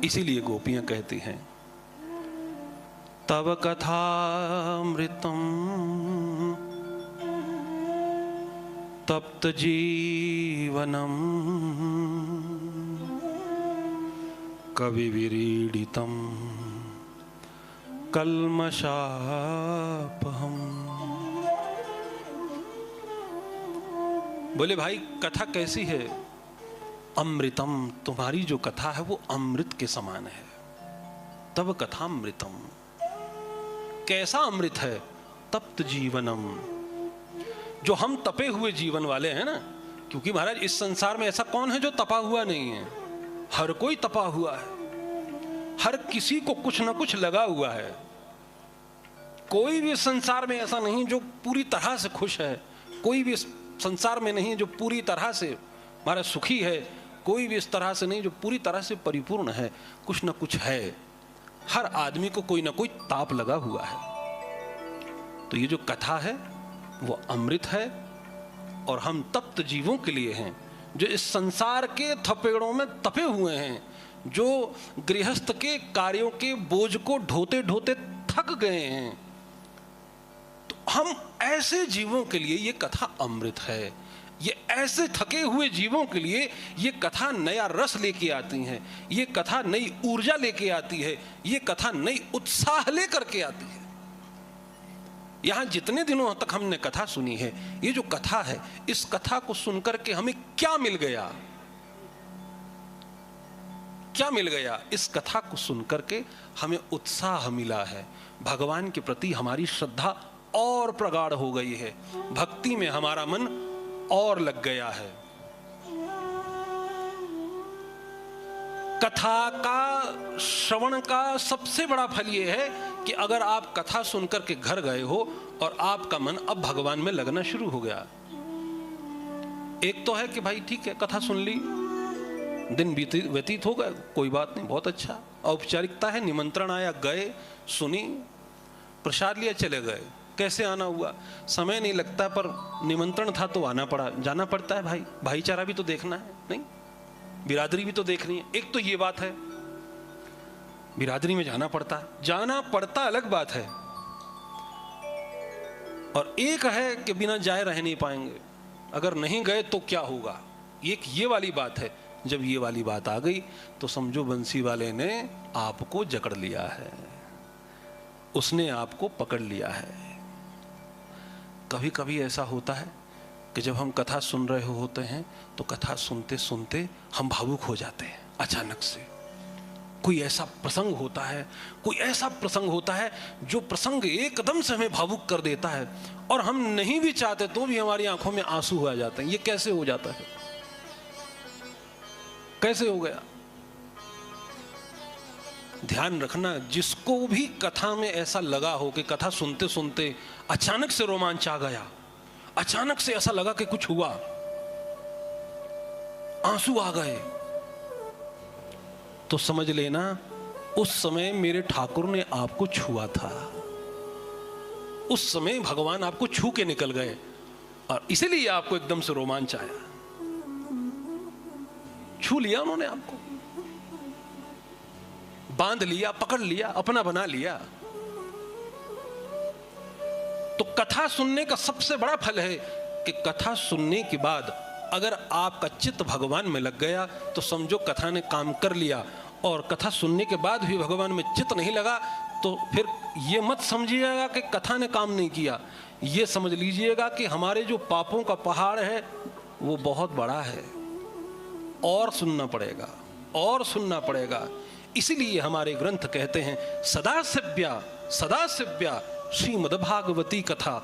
इसीलिए गोपियां कहती हैं तव कथामृतम तप्त जीवनम कवि विरीडितम कल्मषापहम। बोले भाई कथा कैसी है? अमृतम, तुम्हारी जो कथा है वो अमृत के समान है। तब कथामृतम, कैसा अमृत है? तप्त जीवनम, जो हम तपे हुए जीवन वाले हैं ना, क्योंकि महाराज इस संसार में ऐसा कौन है जो तपा हुआ नहीं है? हर कोई तपा हुआ है, हर किसी को कुछ ना कुछ लगा हुआ है। कोई भी संसार में ऐसा नहीं जो पूरी तरह से खुश है, कोई भी संसार में नहीं जो पूरी तरह से हमारा सुखी है, कोई भी इस तरह से नहीं जो पूरी तरह से परिपूर्ण है। कुछ ना कुछ है, हर आदमी को कोई ना कोई ताप लगा हुआ है। तो ये जो कथा है वो अमृत है, और हम तप्त जीवों के लिए हैं जो इस संसार के थपेड़ों में तपे हुए हैं, जो गृहस्थ के कार्यों के बोझ को ढोते ढोते थक गए हैं। तो हम ऐसे जीवों के लिए ये कथा अमृत है। ये ऐसे थके हुए जीवों के लिए ये कथा नया रस लेके आती है, ये कथा नई ऊर्जा लेके आती है, ये कथा नई उत्साह लेकर के आती है। यहां जितने दिनों तक हमने कथा सुनी है, ये जो कथा है, इस कथा को सुनकर के हमें क्या मिल गया? क्या मिल गया? इस कथा को सुनकर के हमें उत्साह मिला है, भगवान के प्रति हमारी श्रद्धा और प्रगाढ़ हो गई है, भक्ति में हमारा मन और लग गया है। कथा का श्रवण का सबसे बड़ा फल यह है कि अगर आप कथा सुनकर के घर गए हो और आपका मन अब भगवान में लगना शुरू हो गया। एक तो है कि भाई ठीक है, कथा सुन ली, दिन व्यतीत हो गए, कोई बात नहीं, बहुत अच्छा, औपचारिकता है, निमंत्रण आया, गए, सुनी, प्रसाद लिया, चले गए। कैसे आना हुआ? समय नहीं लगता, पर निमंत्रण था तो आना पड़ा, जाना पड़ता है भाई, भाईचारा भी तो देखना है, नहीं, बिरादरी भी तो देखनी है। एक तो ये बात है, बिरादरी में जाना पड़ता है, जाना पड़ता अलग बात है, और एक है कि बिना जाए रह नहीं पाएंगे, अगर नहीं गए तो क्या होगा, एक ये वाली बात है। जब ये वाली बात आ गई तो समझो बंसी वाले ने आपको जकड़ लिया है, उसने आपको पकड़ लिया है। कभी कभी ऐसा होता है कि जब हम कथा सुन रहे होते हैं तो कथा सुनते सुनते हम भावुक हो जाते हैं। अचानक से कोई ऐसा प्रसंग होता है, कोई ऐसा प्रसंग होता है जो प्रसंग एकदम से हमें भावुक कर देता है, और हम नहीं भी चाहते तो भी हमारी आंखों में आंसू आ जाते हैं। ये कैसे हो जाता है? कैसे हो गया? ध्यान रखना, जिसको भी कथा में ऐसा लगा हो कि कथा सुनते सुनते अचानक से रोमांच आ गया, अचानक से ऐसा लगा कि कुछ हुआ, आंसू आ गए, तो समझ लेना उस समय मेरे ठाकुर ने आपको छुआ था, उस समय भगवान आपको छू के निकल गए, और इसीलिए आपको एकदम से रोमांच आया। छू लिया उन्होंने, आपको बांध लिया, पकड़ लिया, अपना बना लिया। तो कथा सुनने का सबसे बड़ा फल है कि कथा सुनने के बाद अगर आपका चित्त भगवान में लग गया तो समझो कथा ने काम कर लिया, और कथा सुनने के बाद भी भगवान में चित्त नहीं लगा तो फिर ये मत समझिएगा कि कथा ने काम नहीं किया, ये समझ लीजिएगा कि हमारे जो पापों का पहाड़ है वो बहुत बड़ा है, और सुनना पड़ेगा, और सुनना पड़ेगा। इसीलिए हमारे ग्रंथ कहते हैं सदा सेव्या श्रीमद्भागवती कथा।